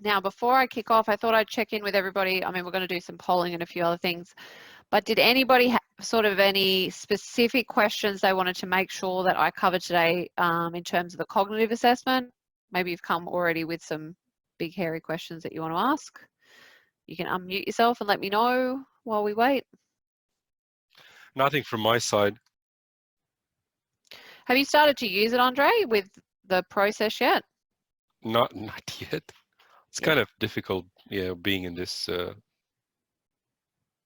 Now, before I kick off, I thought I'd check in with everybody. I mean, we're going to do some polling and a few other things, but did anybody have sort of any specific questions they wanted to make sure that I covered today in terms of the cognitive assessment? Maybe you've come already with some big hairy questions that you want to ask. You can unmute yourself and let me know while we wait. Nothing from my side. Have you started to use it, Andre, with the process yet? Not yet. It's kind of difficult, being in this,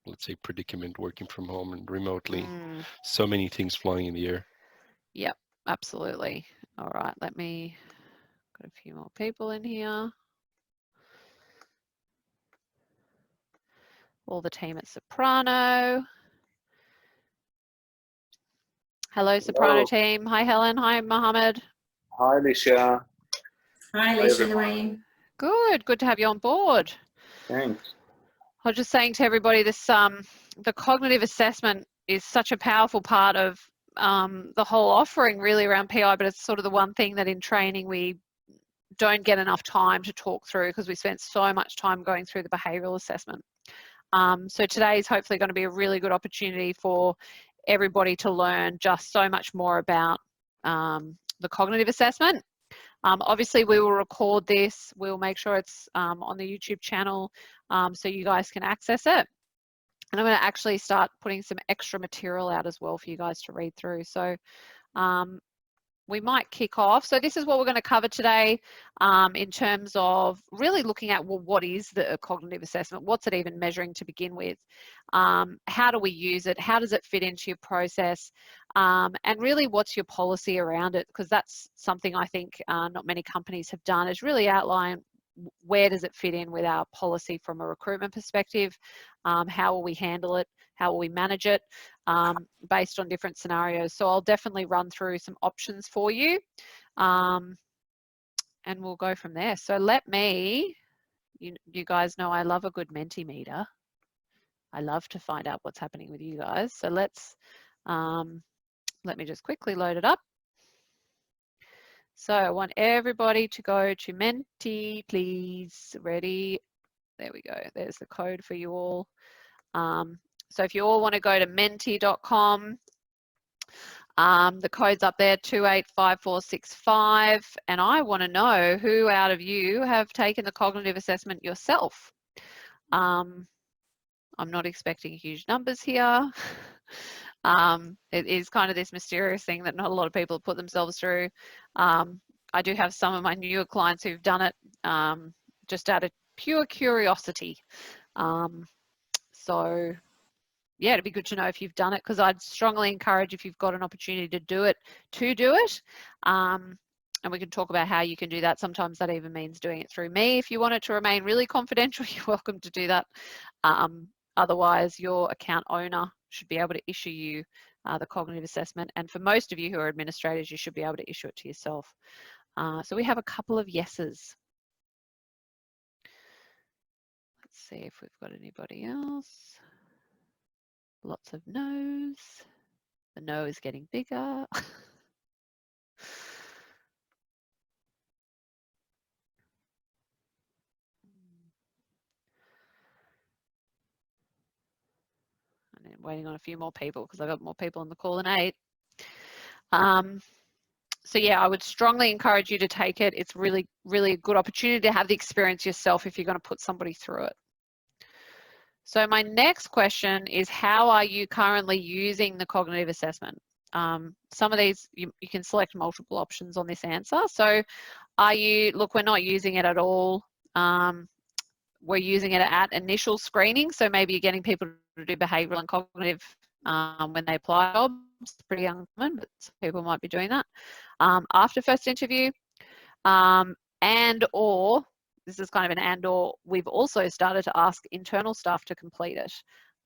let's say, predicament, working from home and remotely. So many things flying in the air. Yep, absolutely. All right, let me got a few more people in here. All the team at Soprano. Hello, Soprano team. Hi, Helen. Hi, Mohammed. Hi, Alicia. Hi, Alicia. How are you? Good to have you on board. Thanks. I was just saying to everybody, this the cognitive assessment is such a powerful part of the whole offering really around PI, but it's sort of the one thing that in training we don't get enough time to talk through because we spent so much time going through the behavioural assessment. So today is hopefully going to be a really good opportunity for everybody to learn just so much more about the cognitive assessment. Obviously, we will record this. We'll make sure it's on the YouTube channel so you guys can access it. And I'm going to actually start putting some extra material out as well for you guys to read through. So we might kick off. So this is what we're going to cover today in terms of really looking at, well, what is the cognitive assessment? What's it even measuring to begin with? How do we use it? How does it fit into your process? And really, what's your policy around it? Because that's something I think not many companies have done, is really outline where does it fit in with our policy from a recruitment perspective? How will we handle it? How will we manage it based on different scenarios? So I'll definitely run through some options for you and we'll go from there. So let me, you guys know I love a good Mentimeter. I love to find out what's happening with you guys. So let's, let me just quickly load it up. So I want everybody to go to Menti, please. Ready? There we go. There's the code for you all. So if you all want to go to menti.com, the code's up there, 285465. And I want to know who out of you have taken the cognitive assessment yourself. I'm not expecting huge numbers here. It is kind of this mysterious thing that not a lot of people have put themselves through. I do have some of my newer clients who've done it just out of pure curiosity. So yeah, it'd be good to know if you've done it, because I'd strongly encourage, if you've got an opportunity to do it, to do it. And we can talk about how you can do that. Sometimes that even means doing it through me. If you want it to remain really confidential, you're welcome to do that. Otherwise, your account owner should be able to issue you the cognitive assessment. And for most of you who are administrators, you should be able to issue it to yourself. So we have a couple of yeses. Let's see if we've got anybody else. Lots of no's. The no is getting bigger. And waiting on a few more people because I've got more people on the call than 8. So yeah, I would strongly encourage you to take it. It's really, really a good opportunity to have the experience yourself if you're going to put somebody through it. So my next question is, how are you currently using the cognitive assessment? Some of these, you can select multiple options on this answer. So are you, look, we're not using it at all. We're using it at initial screening. So maybe you're getting people to do behavioural and cognitive when they apply jobs. It's pretty uncommon, but some people might be doing that. After first interview, and or, this is kind of an and or, we've also started to ask internal staff to complete it.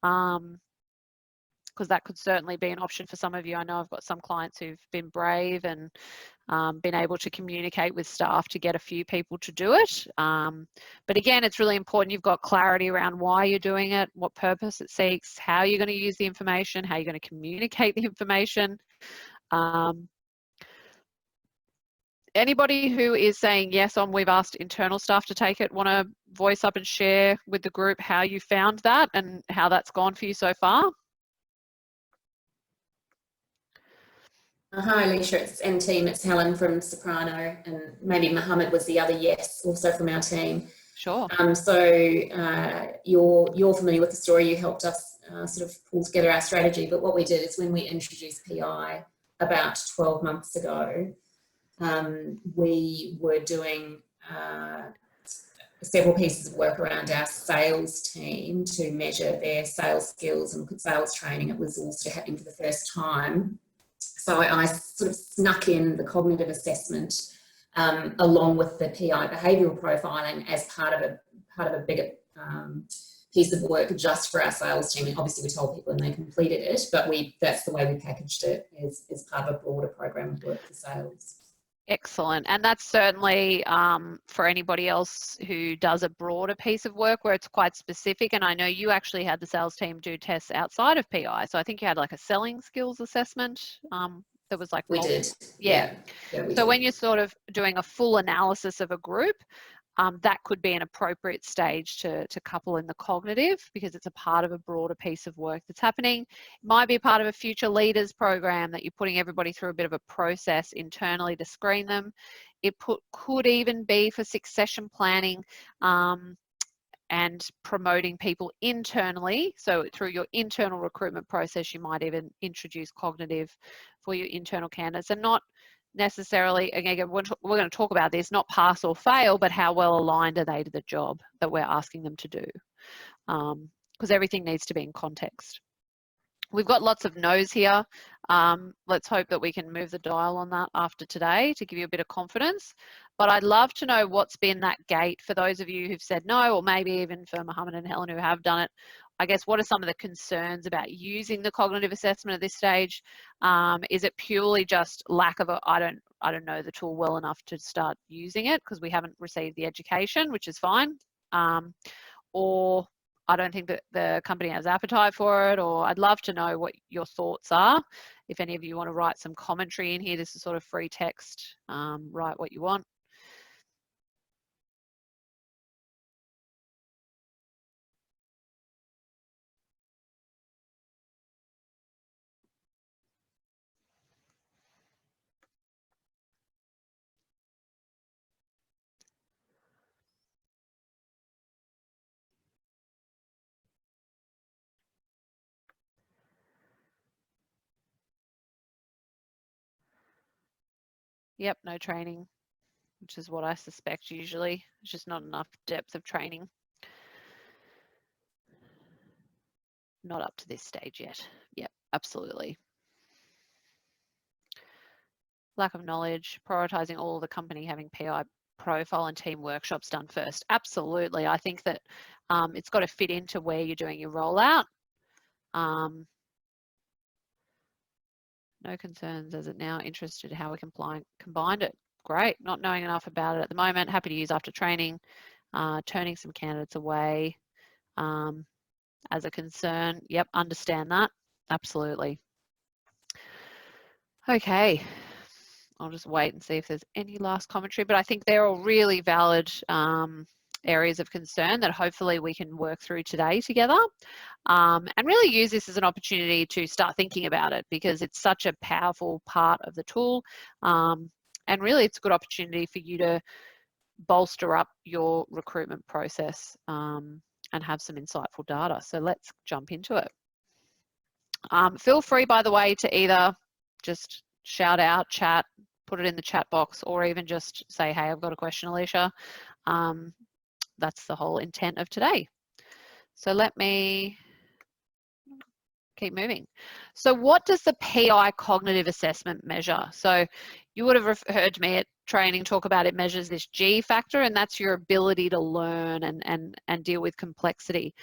Because that could certainly be an option for some of you. I know I've got some clients who've been brave and been able to communicate with staff to get a few people to do it. But again, it's really important you've got clarity around why you're doing it, what purpose it seeks, how you're going to use the information, how you're going to communicate the information. Anybody who is saying yes on we've asked internal staff to take it, want to voice up and share with the group how you found that and how that's gone for you so far? Hi Alicia, and team, it's Helen from Soprano, and maybe Mohammed was the other yes, also from our team. Sure. You're familiar with the story. You helped us sort of pull together our strategy, but what we did is when we introduced PI about 12 months ago, we were doing several pieces of work around our sales team to measure their sales skills and look at sales training. It was all sort of happening for the first time. So I sort of snuck in the cognitive assessment along with the PI behavioural profiling as part of a bigger piece of work just for our sales team. And obviously we told people and they completed it, but that's the way we packaged it as part of a broader program of work for sales. Excellent. And that's certainly for anybody else who does a broader piece of work where it's quite specific. And I know you actually had the sales team do tests outside of PI. So I think you had like a selling skills assessment that was like... We did. Yeah. So when you're sort of doing a full analysis of a group, that could be an appropriate stage to couple in the cognitive, because it's a part of a broader piece of work that's happening. It might be a part of a future leaders program that you're putting everybody through a bit of a process internally to screen them. It could even be for succession planning and promoting people internally. So through your internal recruitment process, you might even introduce cognitive for your internal candidates, and not necessarily, again, we're going to talk about this, not pass or fail, but how well aligned are they to the job that we're asking them to do, because everything needs to be in context. We've got lots of no's here. Let's hope that we can move the dial on that after today to give you a bit of confidence. But I'd love to know what's been that gate for those of you who've said no, or maybe even for Mohammed and Helen who have done it. I guess, what are some of the concerns about using the cognitive assessment at this stage? Is it purely just lack of I don't know the tool well enough to start using it because we haven't received the education, which is fine, or I don't think that the company has appetite for it, or I'd love to know what your thoughts are. If any of you want to write some commentary in here, this is sort of free text, write what you want. Yep, no training, which is what I suspect usually. It's just not enough depth of training. Not up to this stage yet. Yep, absolutely. Lack of knowledge, prioritizing all the company having PI profile and team workshops done first. Absolutely. I think that it's got to fit into where you're doing your rollout. No concerns as it now, interested in how we combined it. Great, not knowing enough about it at the moment, happy to use after training, turning some candidates away as a concern. Yep, understand that, absolutely. Okay, I'll just wait and see if there's any last commentary, but I think they're all really valid areas of concern that hopefully we can work through today together, and really use this as an opportunity to start thinking about it, because it's such a powerful part of the tool, and really it's a good opportunity for you to bolster up your recruitment process and have some insightful data. So let's jump into it. Feel free, by the way, to either just shout out, chat, put it in the chat box, or even just say, hey, I've got a question, Alicia. That's the whole intent of today. So let me keep moving. So what does the PI cognitive assessment measure? So you would have heard me at training talk about it measures this G factor, and that's your ability to learn and deal with complexity.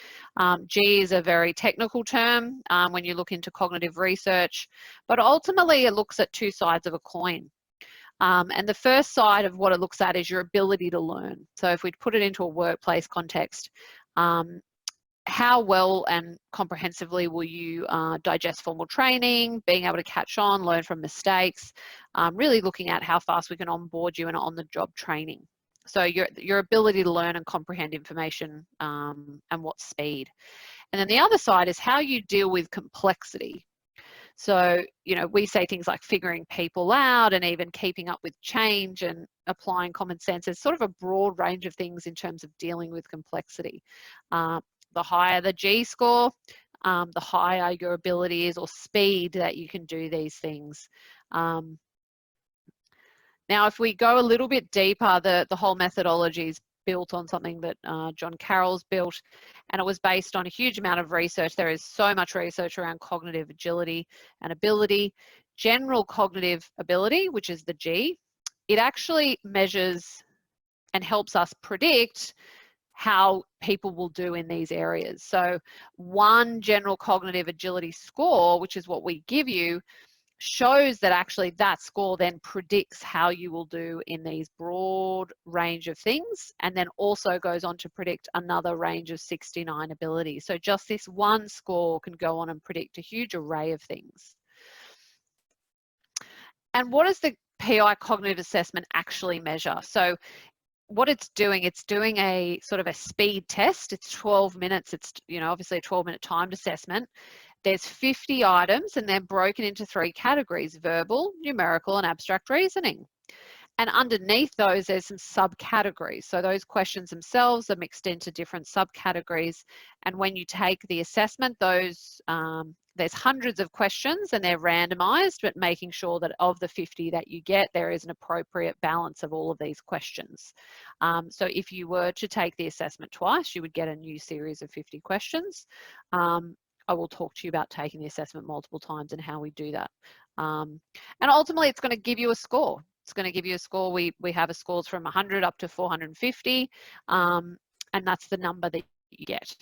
G is a very technical term when you look into cognitive research, but ultimately it looks at two sides of a coin. And the first side of what it looks at is your ability to learn. So if we put it into a workplace context, how well and comprehensively will you digest formal training, being able to catch on, learn from mistakes, really looking at how fast we can onboard you in on-the-job training. So your ability to learn and comprehend information and what speed. And then the other side is how you deal with complexity. So, you know, we say things like figuring people out and even keeping up with change and applying common sense. There's sort of a broad range of things in terms of dealing with complexity. The higher the G score, the higher your ability is or speed that you can do these things. Now, if we go a little bit deeper, the whole methodology is built on something that John Carroll's built, and it was based on a huge amount of research. There is so much research around cognitive agility and ability. General cognitive ability, which is the G, it actually measures and helps us predict how people will do in these areas. So one general cognitive agility score, which is what we give you, shows that actually that score then predicts how you will do in these broad range of things, and then also goes on to predict another range of 69 abilities. So just this one score can go on and predict a huge array of things. And what does the PI cognitive assessment actually measure? So what it's doing a sort of a speed test. It's 12 minutes. It's, you know, obviously a 12-minute timed assessment. There's 50 items and they're broken into 3 categories: verbal, numerical, and abstract reasoning. And underneath those, there's some subcategories. So those questions themselves are mixed into different subcategories. And when you take the assessment, those there's hundreds of questions and they're randomized, but making sure that of the 50 that you get, there is an appropriate balance of all of these questions. So if you were to take the assessment twice, you would get a new series of 50 questions. I will talk to you about taking the assessment multiple times and how we do that. And ultimately, it's going to give you a score. It's going to give you a score. We have a scores from 100 up to 450, and that's the number that you get.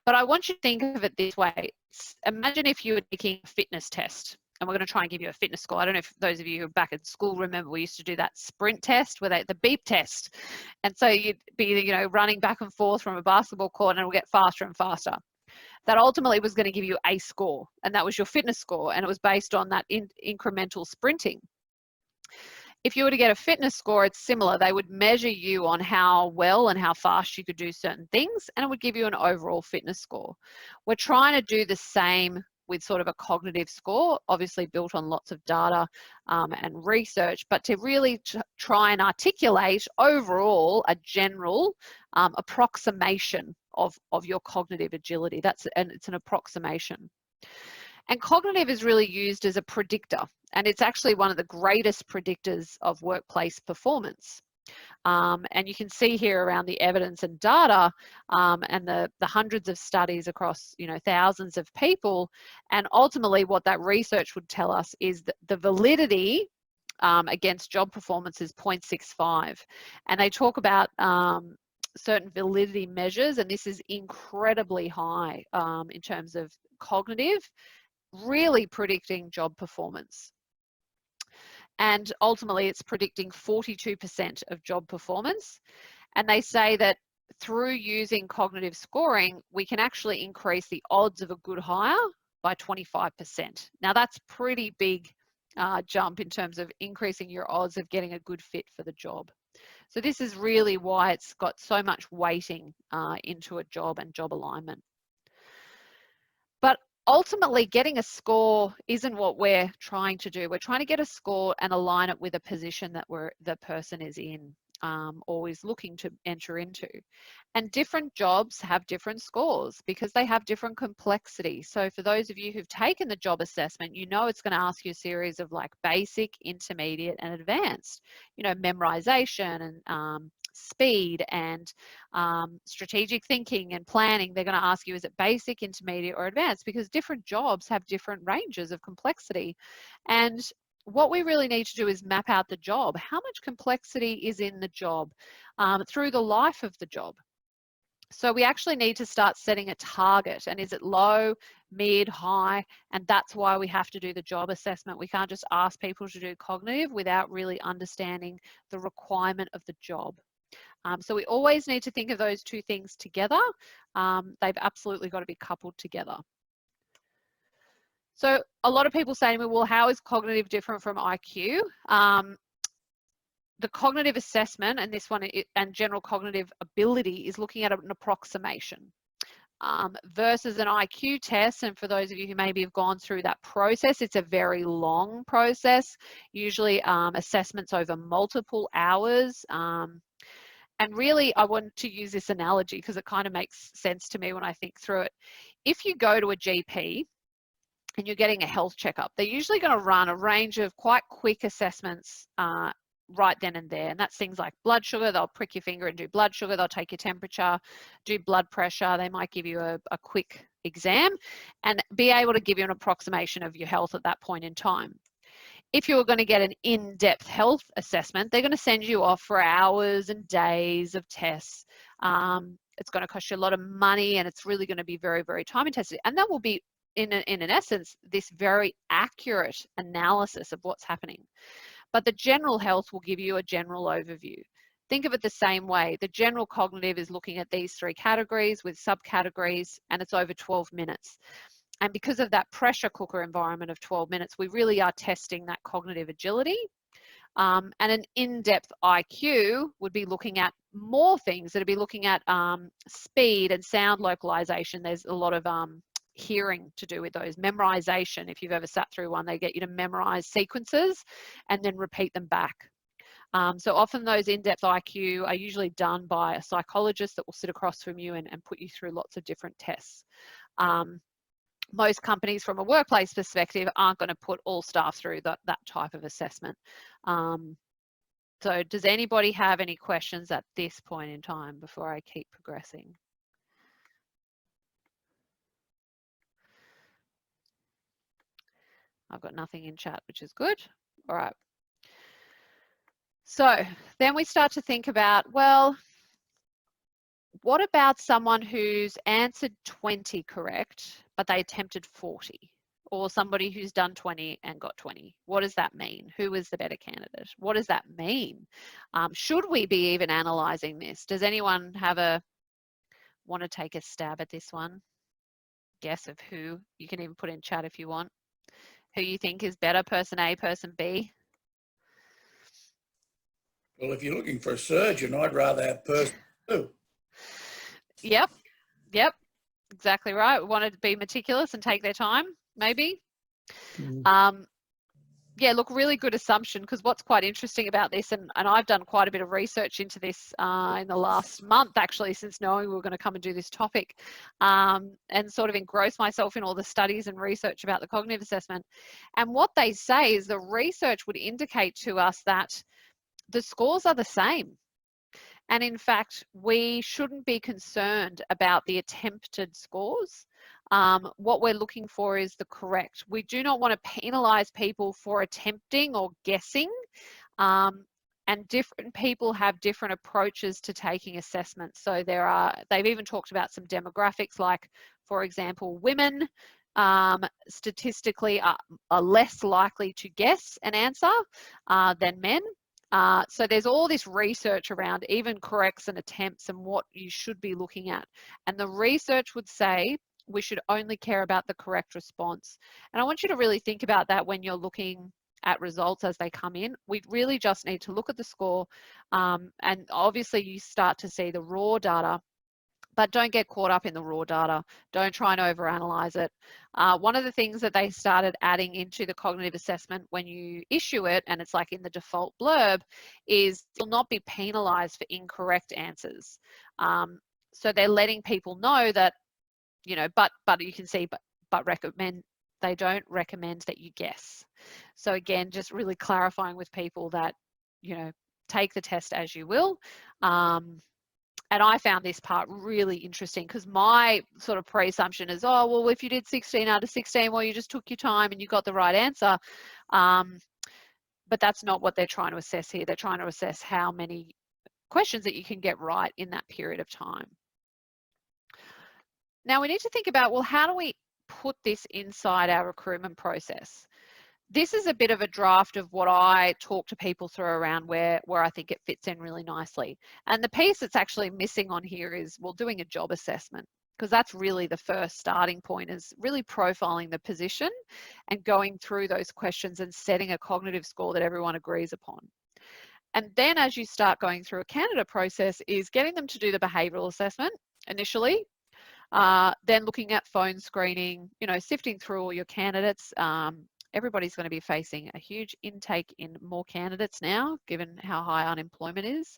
But I want you to think of it this way. Imagine if you were taking a fitness test, and we're going to try and give you a fitness score. I don't know if those of you who are back at school remember we used to do that sprint test, where the beep test. And so you'd be, you know, running back and forth from a basketball court, and it'll get faster and faster. That ultimately was going to give you a score, and that was your fitness score, and it was based on that incremental sprinting. If you were to get a fitness score, it's similar. They would measure you on how well and how fast you could do certain things, and it would give you an overall fitness score. We're trying to do the same with sort of a cognitive score, obviously built on lots of data and research, but to really try and articulate overall a general approximation of your cognitive agility. It's an approximation. And cognitive is really used as a predictor, and it's actually one of the greatest predictors of workplace performance. And you can see here around the evidence and data and the hundreds of studies across, you know, thousands of people. And ultimately what that research would tell us is that the validity against job performance is 0.65. And they talk about certain validity measures, and this is incredibly high in terms of cognitive, really predicting job performance. And ultimately it's predicting 42% of job performance. And they say that through using cognitive scoring, we can actually increase the odds of a good hire by 25%. Now that's pretty big jump in terms of increasing your odds of getting a good fit for the job. So this is really why it's got so much weighting into a job and job alignment. But ultimately, getting a score isn't what we're trying to do. We're trying to get a score and align it with a position that the person is in or is looking to enter into. And different jobs have different scores because they have different complexity. So for those of you who've taken the job assessment, you know it's going to ask you a series of like basic, intermediate, and advanced. You know, memorization and speed and strategic thinking and planning. They're going to ask you, is it basic, intermediate, or advanced? Because different jobs have different ranges of complexity. And what we really need to do is map out the job. How much complexity is in the job through the life of the job? So we actually need to start setting a target. And is it low, mid, high? And that's why we have to do the job assessment. We can't just ask people to do cognitive without really understanding the requirement of the job. So we always need to think of those two things together. They've absolutely got to be coupled together. So a lot of people say to me, well, how is cognitive different from IQ? The cognitive assessment, and this one, and general cognitive ability, is looking at an approximation. Versus an IQ test, and for those of you who maybe have gone through that process, it's a very long process, usually assessments over multiple hours. And really, I want to use this analogy because it kind of makes sense to me when I think through it. If you go to a GP and you're getting a health checkup, they're usually going to run a range of quite quick assessments right then and there. And that's things like blood sugar. They'll prick your finger and do blood sugar. They'll take your temperature, do blood pressure. They might give you a quick exam and be able to give you an approximation of your health at that point in time. If you're going to get an in-depth health assessment, they're going to send you off for hours and days of tests. It's going to cost you a lot of money, and it's really going to be very, very time intensive. And that will be, in an essence, this very accurate analysis of what's happening. But the general health will give you a general overview. Think of it the same way. The general cognitive is looking at these 3 categories with subcategories, and it's over 12 minutes. And because of that pressure cooker environment of 12 minutes, we really are testing that cognitive agility. And an in-depth IQ would be looking at more things. It'd be looking at speed and sound localization. There's a lot of hearing to do with those. Memorization, if you've ever sat through one, they get you to memorize sequences and then repeat them back. So often those in-depth IQ are usually done by a psychologist that will sit across from you and put you through lots of different tests. Most companies from a workplace perspective aren't going to put all staff through that type of assessment. So does anybody have any questions at this point in time before I keep progressing? I've got nothing in chat, which is good. All right. So then we start to think about, well, what about someone who's answered 20 correct, but they attempted 40? Or somebody who's done 20 and got 20? What does that mean? Who is the better candidate? What does that mean? Should we be even analysing this? Does anyone want to take a stab at this one? Guess of who? You can even put in chat if you want. Who you think is better, person A, person B? Well, if you're looking for a surgeon, I'd rather have person 2. Yep, exactly right. We want to be meticulous and take their time, maybe. Yeah, look, really good assumption, because what's quite interesting about this, and I've done quite a bit of research into this in the last month, actually, since knowing we were going to come and do this topic, and sort of engross myself in all the studies and research about the cognitive assessment. And what they say is the research would indicate to us that the scores are the same. And in fact, we shouldn't be concerned about the attempted scores. What we're looking for is the correct. We do not want to penalise people for attempting or guessing. And different people have different approaches to taking assessments. So they've even talked about some demographics, like, for example, women statistically are less likely to guess an answer than men. So there's all this research around even corrects and attempts and what you should be looking at. And the research would say we should only care about the correct response. And I want you to really think about that when you're looking at results as they come in. We really just need to look at the score. And obviously you start to see the raw data, but don't get caught up in the raw data. Don't try and overanalyze it. One of the things that they started adding into the cognitive assessment when you issue it, and it's like in the default blurb, is you'll not be penalized for incorrect answers. So they're letting people know that, you know, but you can see, but recommend, they don't recommend that you guess. So again, just really clarifying with people that, you know, take the test as you will. And I found this part really interesting, because my sort of pre-assumption is, oh, well, if you did 16 out of 16, well, you just took your time and you got the right answer. But that's not what they're trying to assess here. They're trying to assess how many questions that you can get right in that period of time. Now we need to think about, well, how do we put this inside our recruitment process? this is a bit of a draft of what I talk to people through around where I think it fits in really nicely. And the piece that's actually missing on here is, well, doing a job assessment, because that's really the first starting point, is really profiling the position and going through those questions and setting a cognitive score that everyone agrees upon. And then as you start going through a candidate process, is getting them to do the behavioural assessment initially, then looking at phone screening, you know, sifting through all your candidates. Everybody's going to be facing a huge intake in more candidates now, given how high unemployment is.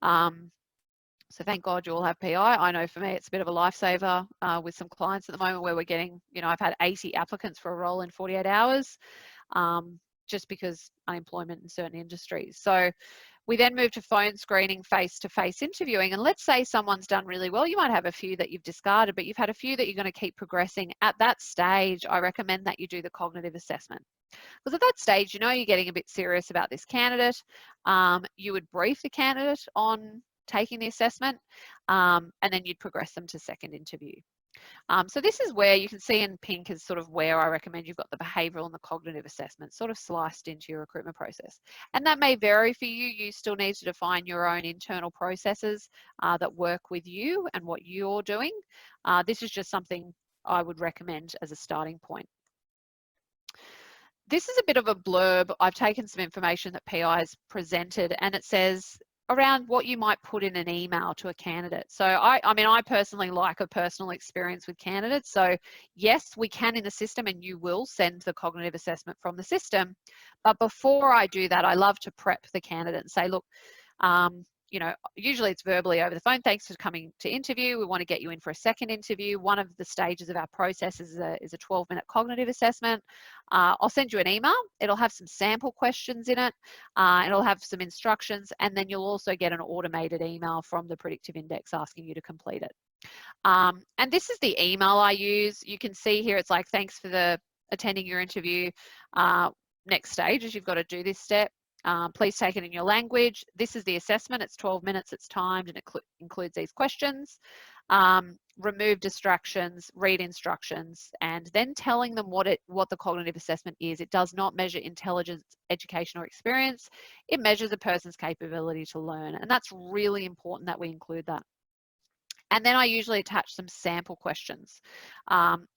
So thank God you all have PI. I know for me it's a bit of a lifesaver with some clients at the moment where we're getting, you know, I've had 80 applicants for a role in 48 hours just because unemployment in certain industries. So we then move to phone screening, face-to-face interviewing. And let's say someone's done really well. You might have a few that you've discarded, but you've had a few that you're going to keep progressing. At that stage, I recommend that you do the cognitive assessment. Because at that stage, you know you're getting a bit serious about this candidate. You would brief the candidate on taking the assessment, and then you'd progress them to second interview. So this is where you can see in pink is sort of where I recommend you've got the behavioural and the cognitive assessment sort of sliced into your recruitment process. And that may vary for you. You still need to define your own internal processes that work with you and what you're doing. This is just something I would recommend as a starting point. This is a bit of a blurb. I've taken some information that PI has presented, and it says around what you might put in an email to a candidate. So I mean, I personally like a personal experience with candidates. So yes, we can in the system, and you will send the cognitive assessment from the system. But before I do that, I love to prep the candidate and say, look, you know, usually it's verbally over the phone. Thanks for coming to interview. We want to get you in for a second interview. One of the stages of our process is a 12-minute cognitive assessment. I'll send you an email. It'll have some sample questions in it. It'll have some instructions, and then you'll also get an automated email from the Predictive Index asking you to complete it. And this is the email I use. You can see here, it's like, thanks for attending your interview. Next stage is you've got to do this step. Please take it in your language. This is the assessment. It's 12 minutes, it's timed, and it includes these questions. Remove distractions, read instructions, and then telling them what the cognitive assessment is. It does not measure intelligence, education, or experience. It measures a person's capability to learn, and that's really important that we include that. And then I usually attach some sample questions,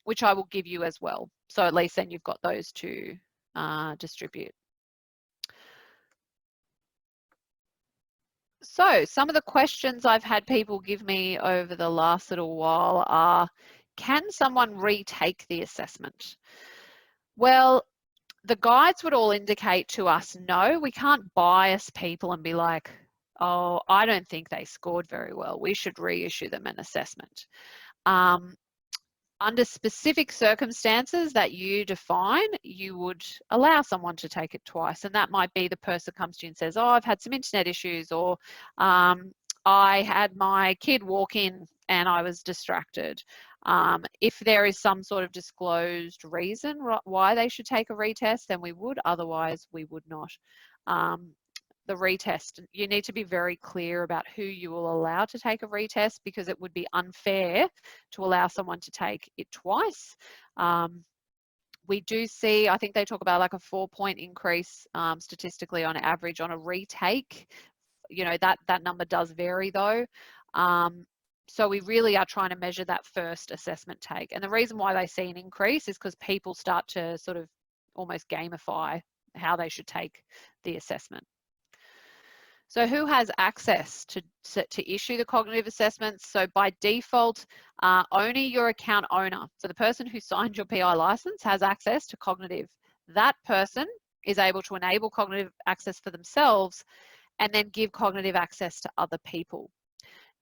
which I will give you as well. So at least then you've got those to distribute. So some of the questions I've had people give me over the last little while are, can someone retake the assessment? Well, the guides would all indicate to us, no, we can't bias people and be like, oh, I don't think they scored very well. We should reissue them an assessment. Under specific circumstances that you define, you would allow someone to take it twice. And that might be the person comes to you and says, oh, I've had some internet issues, or I had my kid walk in and I was distracted. If there is some sort of disclosed reason why they should take a retest, then we would, otherwise we would not. The retest, you need to be very clear about who you will allow to take a retest, because it would be unfair to allow someone to take it twice. We do see, I think they talk about like a 4-point increase statistically on average on a retake. You know, that number does vary though. So we really are trying to measure that first assessment take. And the reason why they see an increase is because people start to sort of almost gamify how they should take the assessment. So who has access to issue the cognitive assessments? So by default, only your account owner. So the person who signed your PI license has access to cognitive. That person is able to enable cognitive access for themselves and then give cognitive access to other people.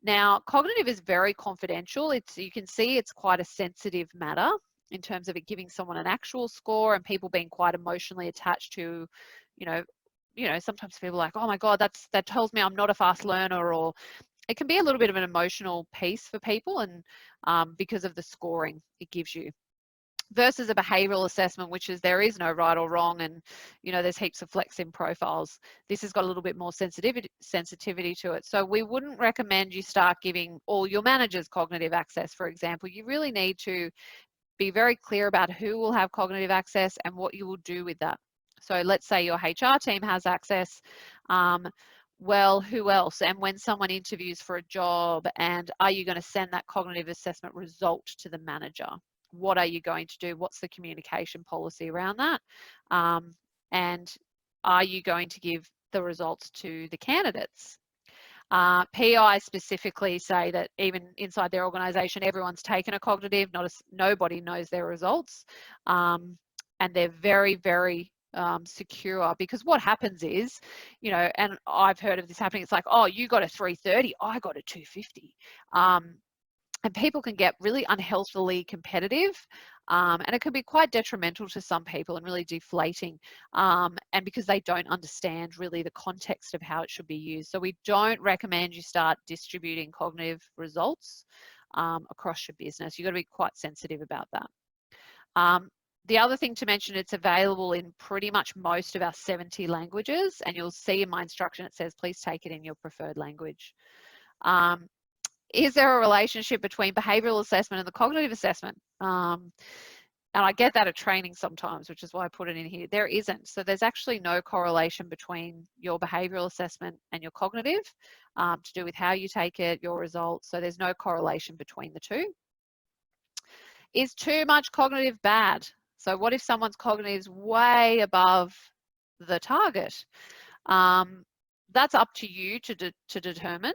Now, cognitive is very confidential. You can see it's quite a sensitive matter in terms of it giving someone an actual score and people being quite emotionally attached to, you know, sometimes people are like, oh my God, that tells me I'm not a fast learner, or it can be a little bit of an emotional piece for people, and because of the scoring it gives you. Versus a behavioural assessment, which is there is no right or wrong, and you know there's heaps of flex in profiles. This has got a little bit more sensitivity to it. So we wouldn't recommend you start giving all your managers cognitive access, for example. You really need to be very clear about who will have cognitive access and what you will do with that So let's say your HR team has access. Well, who else? And when someone interviews for a job, and are you going to send that cognitive assessment result to the manager? What are you going to do? What's the communication policy around that? And are you going to give the results to the candidates? PI specifically say that even inside their organisation, everyone's taken a cognitive, nobody knows their results. And they're very, very secure, because what happens is, you know, and I've heard of this happening, it's like, oh, you got a 330, I got a 250. And people can get really unhealthily competitive, and it can be quite detrimental to some people and really deflating, and because they don't understand really the context of how it should be used. So we don't recommend you start distributing cognitive results across your business. You've got to be quite sensitive about that. The other thing to mention, it's available in pretty much most of our 70 languages, and you'll see in my instruction it says please take it in your preferred language. Is there a relationship between behavioural assessment and the cognitive assessment? And I get that at training sometimes, which is why I put it in here. There isn't. So there's actually no correlation between your behavioural assessment and your cognitive, to do with how you take it, your results. So there's no correlation between the two. Is too much cognitive bad? So what if someone's cognitive is way above the target? That's up to you to determine.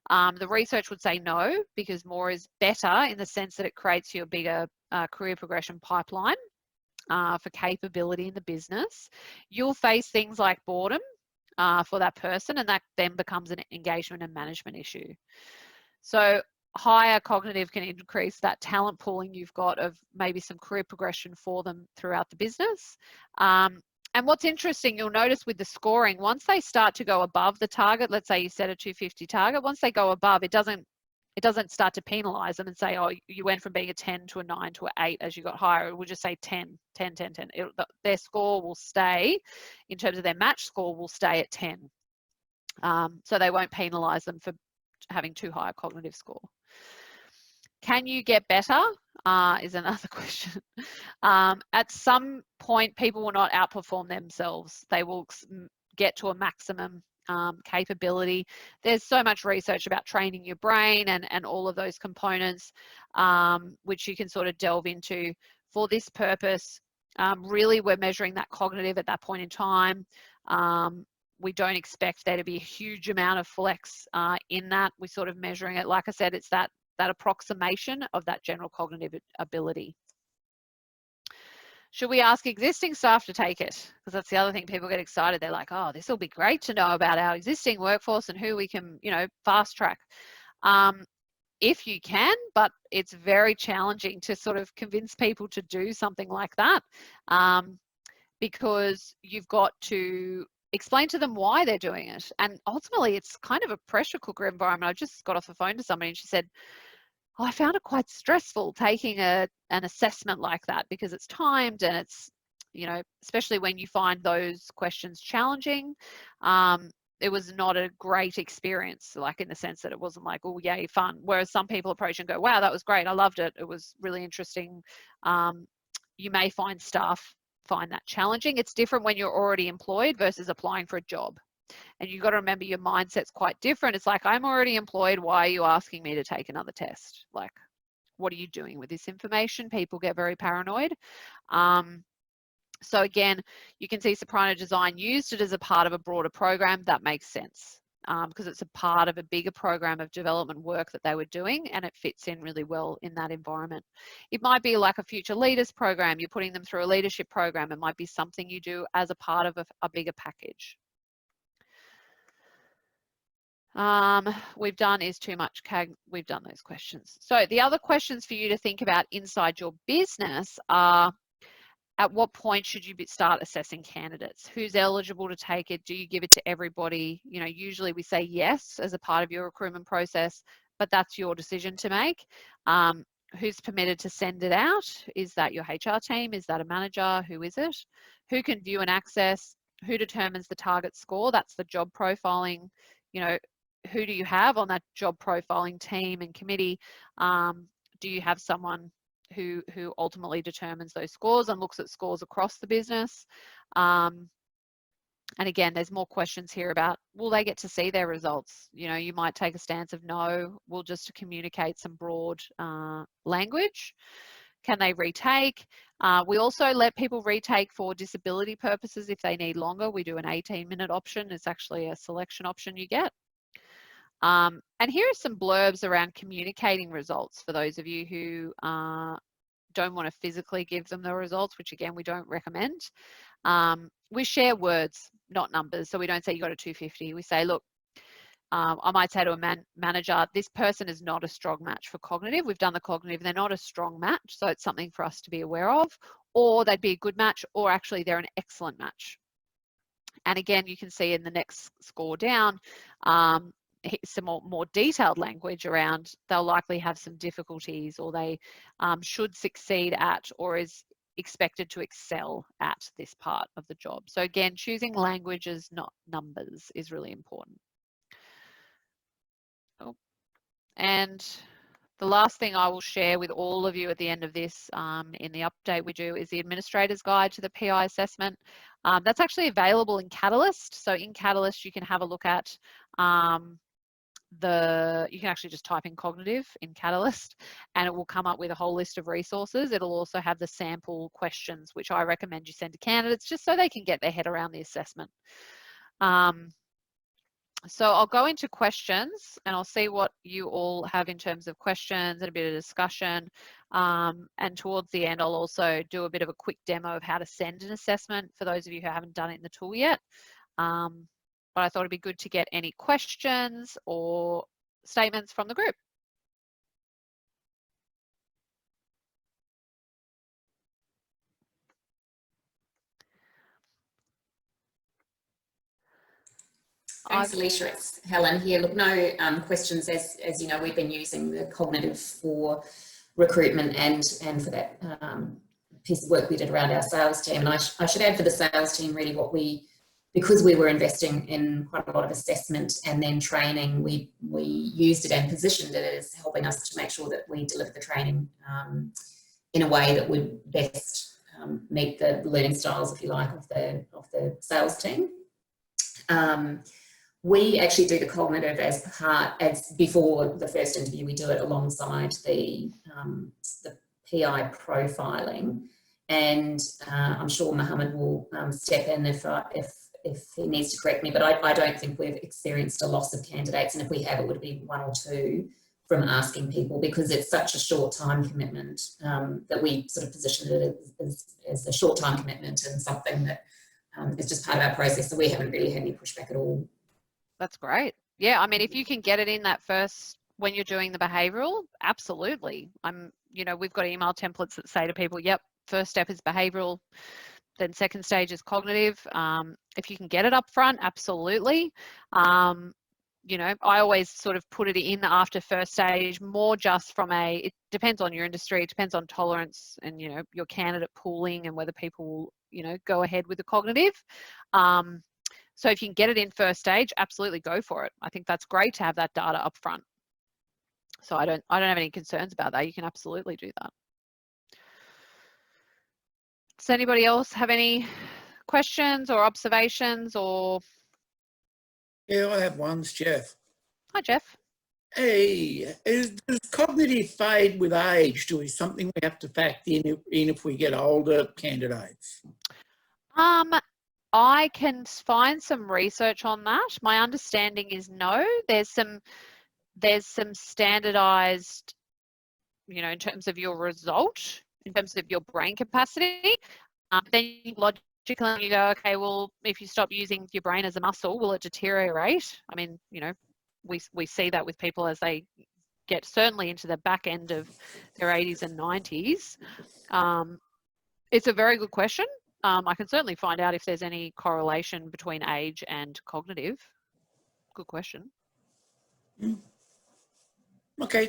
The research would say no, because more is better in the sense that it creates you a bigger career progression pipeline for capability in the business. You'll face things like boredom for that person, and that then becomes an engagement and management issue. So higher cognitive can increase that talent pooling you've got of maybe some career progression for them throughout the business. And what's interesting, you'll notice with the scoring, once they start to go above the target, let's say you set a 250 target, once they go above, it doesn't start to penalize them and say, oh, you went from being a 10 to a 9 to an 8 as you got higher. It will just say 10, 10, 10, 10. Their score will stay, in terms of their match score, will stay at 10. So they won't penalize them for having too high a cognitive score. Can you get better? Is another question. At some point, people will not outperform themselves. They will get to a maximum capability. There's so much research about training your brain and all of those components, which you can sort of delve into. For this purpose, really we're measuring that cognitive at that point in time. We don't expect there to be a huge amount of flex in that. We're sort of measuring it, like I said, it's that approximation of that general cognitive ability. Should we ask existing staff to take it? Because that's the other thing, people get excited. They're like, oh, this will be great to know about our existing workforce and who we can, you know, fast track. If you can, but it's very challenging to sort of convince people to do something like that, because you've got to explain to them why they're doing it. And ultimately, it's kind of a pressure cooker environment. I just got off the phone to somebody and she said, oh, I found it quite stressful taking an assessment like that, because it's timed and it's, you know, especially when you find those questions challenging. It was not a great experience, like in the sense that it wasn't like, oh, yay, fun. Whereas some people approach and go, wow, that was great. I loved it. It was really interesting. You may find staff find that challenging. It's different when you're already employed versus applying for a job. And you've got to remember your mindset's quite different. It's like, I'm already employed. Why are you asking me to take another test? Like, what are you doing with this information? People get very paranoid. So again, you can see Soprano Design used it as a part of a broader program. That makes sense, because it's a part of a bigger program of development work that they were doing, and it fits in really well in that environment. It might be like a future leaders program. You're putting them through a leadership program. It might be something you do as a part of a bigger package. We've done is too much CAG. We've done those questions. So the other questions for you to think about inside your business are, at what point should you start assessing candidates? Who's eligible to take it? Do you give it to everybody? You know, usually we say yes as a part of your recruitment process, but that's your decision to make. Who's permitted to send it out? Is that your HR team? Is that a manager? Who is it? Who can view and access? Who determines the target score? That's the job profiling. You know, who do you have on that job profiling team and committee? Do you have someone who ultimately determines those scores and looks at scores across the business? And again, there's more questions here about, will they get to see their results? You know, you might take a stance of no, we'll just communicate some broad language. Can they retake? We also let people retake for disability purposes if they need longer. We do an 18-minute option. It's actually a selection option you get. And here are some blurbs around communicating results for those of you who don't want to physically give them the results, which again, we don't recommend. We share words, not numbers. So we don't say you got a 250. We say, look, I might say to a manager, this person is not a strong match for cognitive. We've done the cognitive, they're not a strong match. So it's something for us to be aware of, or they'd be a good match, or actually they're an excellent match. And again, you can see in the next score down, some more detailed language around they'll likely have some difficulties, or they should succeed at, or is expected to excel at this part of the job. So again, choosing languages, not numbers, is really important. Oh. And the last thing I will share with all of you at the end of this in the update we do is the Administrator's Guide to the PI assessment. That's actually available in Catalyst. So in Catalyst, you can have a look at you can actually just type in cognitive in Catalyst and it will come up with a whole list of resources. It'll also have the sample questions, which I recommend you send to candidates just so they can get their head around the assessment. So I'll go into questions and I'll see what you all have in terms of questions and a bit of discussion. And towards the end, I'll also do a bit of a quick demo of how to send an assessment for those of you who haven't done it in the tool yet. But I thought it'd be good to get any questions or statements from the group. Thanks, Alicia. It's Helen here. Look, no questions. As you know, we've been using the cognitive for recruitment and for that piece of work we did around our sales team. And I should add for the sales team, really, because we were investing in quite a lot of assessment and then training, we used it and positioned it as helping us to make sure that we deliver the training in a way that would best meet the learning styles, if you like, of the sales team. We actually do the cognitive as before the first interview. We do it alongside the PI profiling, and I'm sure Mohammed will step in if he needs to correct me. But I don't think we've experienced a loss of candidates, and if we have, it would be one or two from asking people, because it's such a short time commitment that we sort of position it as a short time commitment and something that is just part of our process. So we haven't really had any pushback at all. That's great. Yeah, I mean, if you can get it in that first, when you're doing the behavioural, absolutely. We've got email templates that say to people, yep, first step is behavioural, then second stage is cognitive. If you can get it up front, absolutely. I always sort of put it in after first stage, more just from it depends on your industry, it depends on tolerance and, your candidate pooling and whether people will, go ahead with the cognitive. So if you can get it in first stage, absolutely go for it. I think that's great to have that data up front. So I don't have any concerns about that. You can absolutely do that. Does anybody else have any questions or observations or? Yeah, I have one, Jeff. Hi, Jeff. Hey, does cognitive fade with age? Or is something we have to factor in if we get older candidates? I can find some research on that. My understanding is no. There's some standardized, in terms of your result, in terms of your brain capacity. Then logically you go, okay, well, if you stop using your brain as a muscle, will it deteriorate? I mean, we see that with people as they get certainly into the back end of their 80s and 90s. It's a very good question. I can certainly find out if there's any correlation between age and cognitive. Good question. Okay.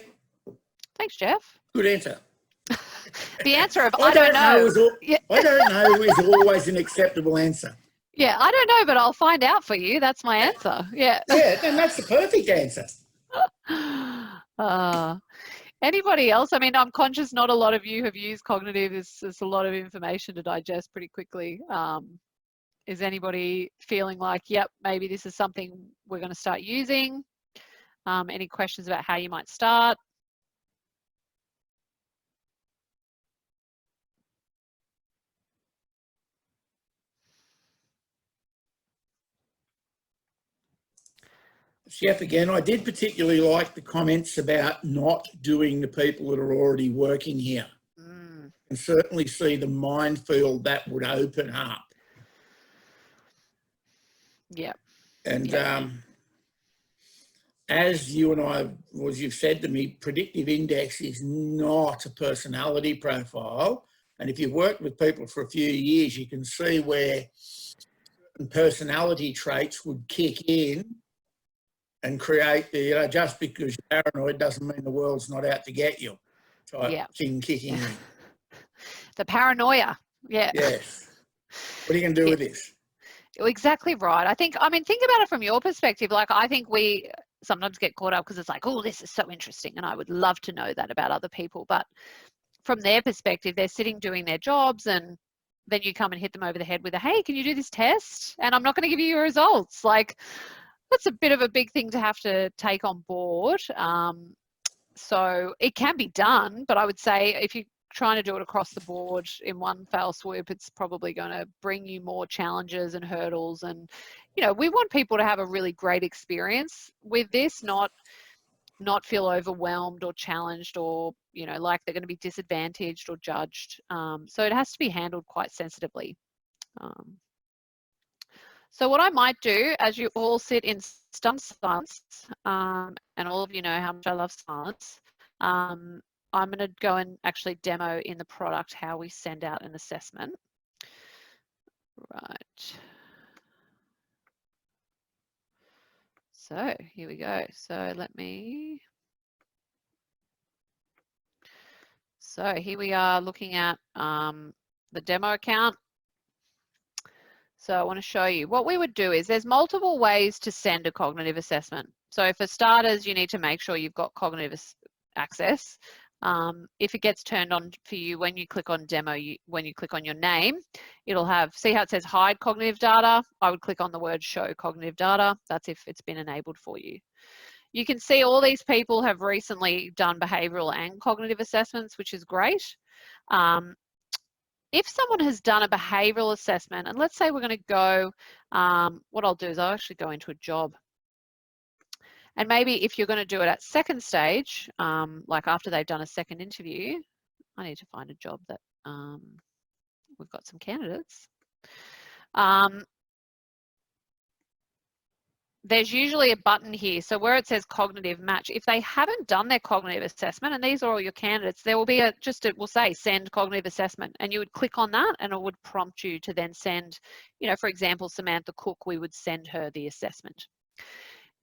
Thanks, Jeff. Good answer. The answer of I don't know. I don't know is always an acceptable answer. Yeah, I don't know, but I'll find out for you. That's my answer. Yeah. Yeah, and that's the perfect answer. Anybody else? I mean, I'm conscious not a lot of you have used cognitive. There's a lot of information to digest pretty quickly. Is anybody feeling like, yep, maybe this is something we're going to start using? Any questions about how you might start? Chef, again, I did particularly like the comments about not doing the people that are already working here. And certainly see the minefield that would open up. Yeah. And as you and I, as you've said to me, predictive index is not a personality profile. And if you've worked with people for a few years, you can see where certain personality traits would kick in and create the, just because you're paranoid doesn't mean the world's not out to get you type thing kicking in. The paranoia. Yeah. Yes. What are you going to do with this? Exactly right. I mean, think about it from your perspective. Like, I think we sometimes get caught up because it's like, oh, this is so interesting and I would love to know that about other people. But from their perspective, they're sitting doing their jobs, and then you come and hit them over the head with a, hey, can you do this test? And I'm not going to give you your results. Like, that's a bit of a big thing to have to take on board. So it can be done, but I would say if you're trying to do it across the board in one fell swoop, it's probably going to bring you more challenges and hurdles. And, you know, we want people to have a really great experience with this, not feel overwhelmed or challenged or, you know, like they're going to be disadvantaged or judged. So it has to be handled quite sensitively. So what I might do, as you all sit in stunned silence, and all of you know how much I love silence, I'm going to go and actually demo in the product how we send out an assessment. Right. So here we go. So so here we are looking at the demo account. So I want to show you what we would do is there's multiple ways to send a cognitive assessment. So for starters, you need to make sure you've got cognitive access. If it gets turned on for you when you click on demo, when you click on your name, it'll have, see how it says hide cognitive data? I would click on the word show cognitive data. That's if it's been enabled for you. You can see all these people have recently done behavioural and cognitive assessments, which is great. If someone has done a behavioural assessment, and let's say we're going to go, what I'll do is I'll actually go into a job. And maybe if you're going to do it at second stage, like after they've done a second interview, I need to find a job that we've got some candidates. There's usually a button here. So where it says cognitive match, if they haven't done their cognitive assessment, and these are all your candidates, there will be it will say send cognitive assessment, and you would click on that and it would prompt you to then send, you know, for example, Samantha Cook, we would send her the assessment.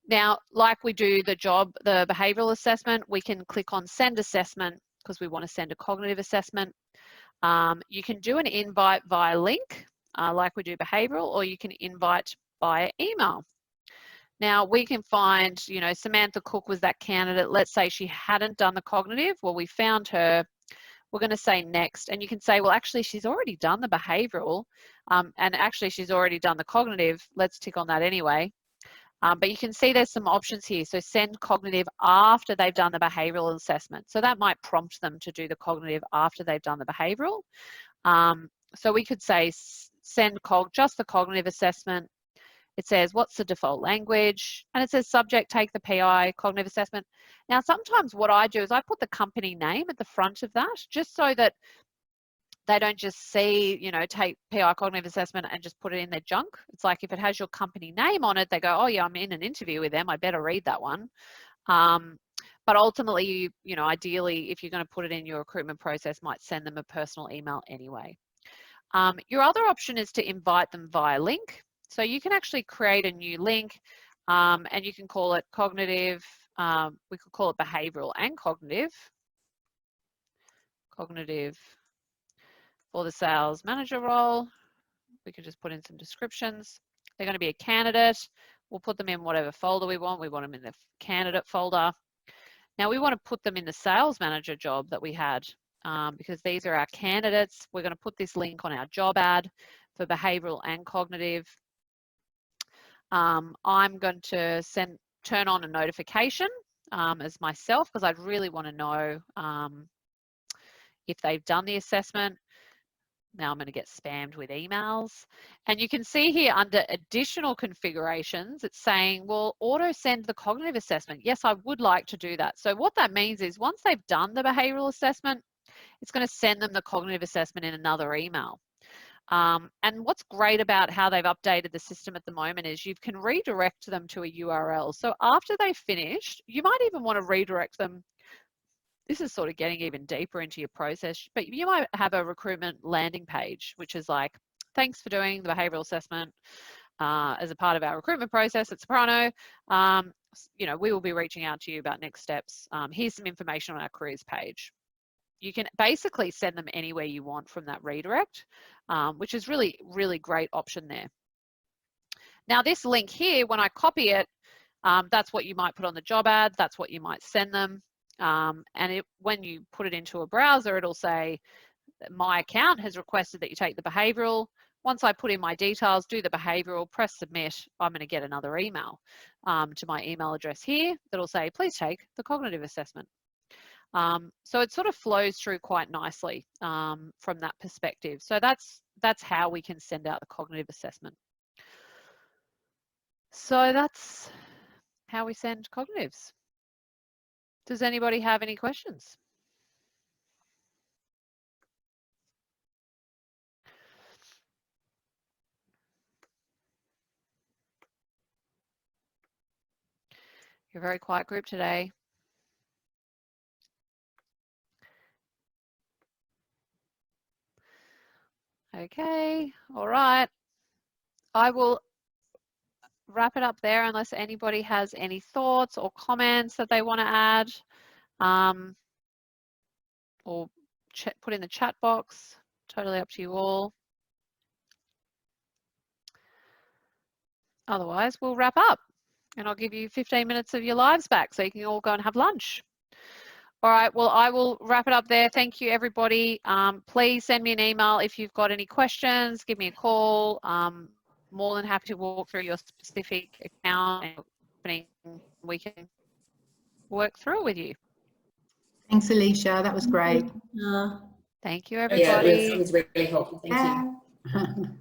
Now, like we do the behavioural assessment, we can click on send assessment because we want to send a cognitive assessment. You can do an invite via link, like we do behavioural, or you can invite via email. Now we can find, you know, Samantha Cook was that candidate. Let's say she hadn't done the cognitive. Well, we found her. We're going to say next. And you can say, well, actually, she's already done the behavioural and actually she's already done the cognitive. Let's tick on that anyway. But you can see there's some options here. So send cognitive after they've done the behavioural assessment. So that might prompt them to do the cognitive after they've done the behavioural. So we could say send just the cognitive assessment. It says, what's the default language? And it says subject, take the PI, cognitive assessment. Now, sometimes what I do is I put the company name at the front of that, just so that they don't just see, you know, take PI cognitive assessment and just put it in their junk. It's like if it has your company name on it, they go, oh yeah, I'm in an interview with them, I better read that one. But ultimately, you know, ideally, if you're going to put it in your recruitment process, might send them a personal email anyway. Your other option is to invite them via link. So you can actually create a new link and you can call it cognitive. We could call it behavioural and cognitive. Cognitive for the sales manager role. We could just put in some descriptions. They're going to be a candidate. We'll put them in whatever folder we want. We want them in the candidate folder. Now we want to put them in the sales manager job that we had because these are our candidates. We're going to put this link on our job ad. for behavioural and cognitive. I'm going to turn on a notification as myself, because I'd really want to know if they've done the assessment. Now I'm going to get spammed with emails. And you can see here under additional configurations, it's saying, well, auto send the cognitive assessment. Yes, I would like to do that. So what that means is once they've done the behavioural assessment, it's going to send them the cognitive assessment in another email. And what's great about how they've updated the system at the moment is you can redirect them to a URL. So after they've finished, you might even want to redirect them. This is sort of getting even deeper into your process, but you might have a recruitment landing page, which is like, thanks for doing the behavioural assessment as a part of our recruitment process at Soprano. You know, we will be reaching out to you about next steps. Here's some information on our careers page. You can basically send them anywhere you want from that redirect, which is really, really great option there. Now this link here, when I copy it, that's what you might put on the job ad, that's what you might send them. And when you put it into a browser, it'll say, my account has requested that you take the behavioural. Once I put in my details, do the behavioural, press submit, I'm going to get another email to my email address here that'll say, please take the cognitive assessment. So it sort of flows through quite nicely from that perspective. So that's how we can send out the cognitive assessment. So that's how we send cognitives. Does anybody have any questions? You're a very quiet group today. Okay, all right. I will wrap it up there unless anybody has any thoughts or comments that they want to add, or put in the chat box. Totally up to you all. Otherwise, we'll wrap up and I'll give you 15 minutes of your lives back so you can all go and have lunch. All right, well, I will wrap it up there. Thank you, everybody. Please send me an email if you've got any questions. Give me a call. More than happy to walk through your specific account and we can work through it with you. Thanks, Alicia. That was great. Thank you, everybody. Yeah, it was really helpful. Thank you.